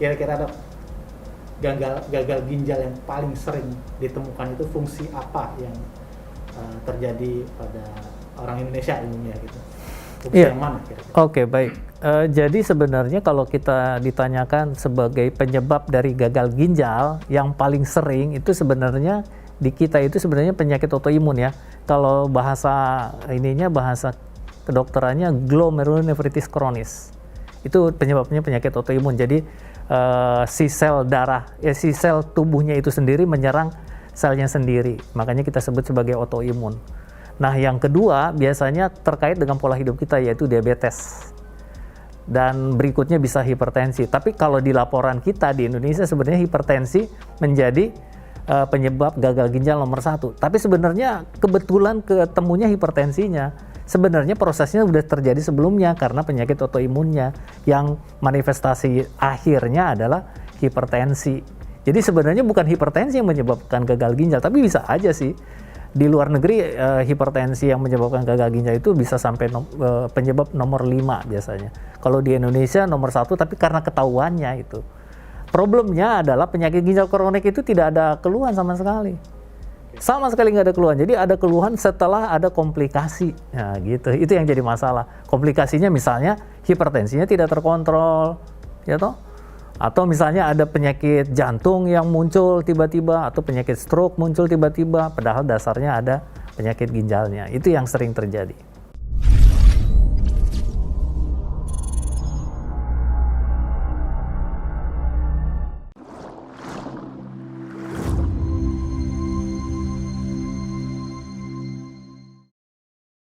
kira-kira Dok, gagal ginjal yang paling sering ditemukan itu fungsi apa yang terjadi pada orang Indonesia umumnya gitu? Fungsi yang mana kira-kira? Oke, baik. Jadi sebenarnya kalau kita ditanyakan sebagai penyebab dari gagal ginjal yang paling sering itu sebenarnya di kita itu sebenarnya penyakit autoimun ya. Kalau bahasa kedokterannya glomerulonefritis kronis. Itu penyebabnya penyakit autoimun. Jadi si sel tubuhnya itu sendiri menyerang selnya sendiri. Makanya kita sebut sebagai autoimun. Nah, yang kedua biasanya terkait dengan pola hidup kita, yaitu diabetes. Dan berikutnya bisa hipertensi. Tapi kalau di laporan kita di Indonesia sebenarnya hipertensi menjadi penyebab gagal ginjal nomor 1. Tapi sebenarnya kebetulan ketemunya hipertensinya. Sebenarnya prosesnya sudah terjadi sebelumnya karena penyakit autoimunnya yang manifestasi akhirnya adalah hipertensi. Jadi sebenarnya bukan hipertensi yang menyebabkan gagal ginjal, tapi bisa aja sih. Di luar negeri hipertensi yang menyebabkan gagal ginjal itu bisa sampai penyebab nomor 5 biasanya. Kalau di Indonesia nomor 1, tapi karena ketahuannya itu. Problemnya adalah penyakit ginjal kronik itu tidak ada keluhan sama sekali. Sama sekali nggak ada keluhan. Jadi ada keluhan setelah ada komplikasi. Nah gitu, itu yang jadi masalah. Komplikasinya misalnya hipertensinya tidak terkontrol, ya toh? Atau misalnya ada penyakit jantung yang muncul tiba-tiba, atau penyakit stroke muncul tiba-tiba, padahal dasarnya ada penyakit ginjalnya. Itu yang sering terjadi.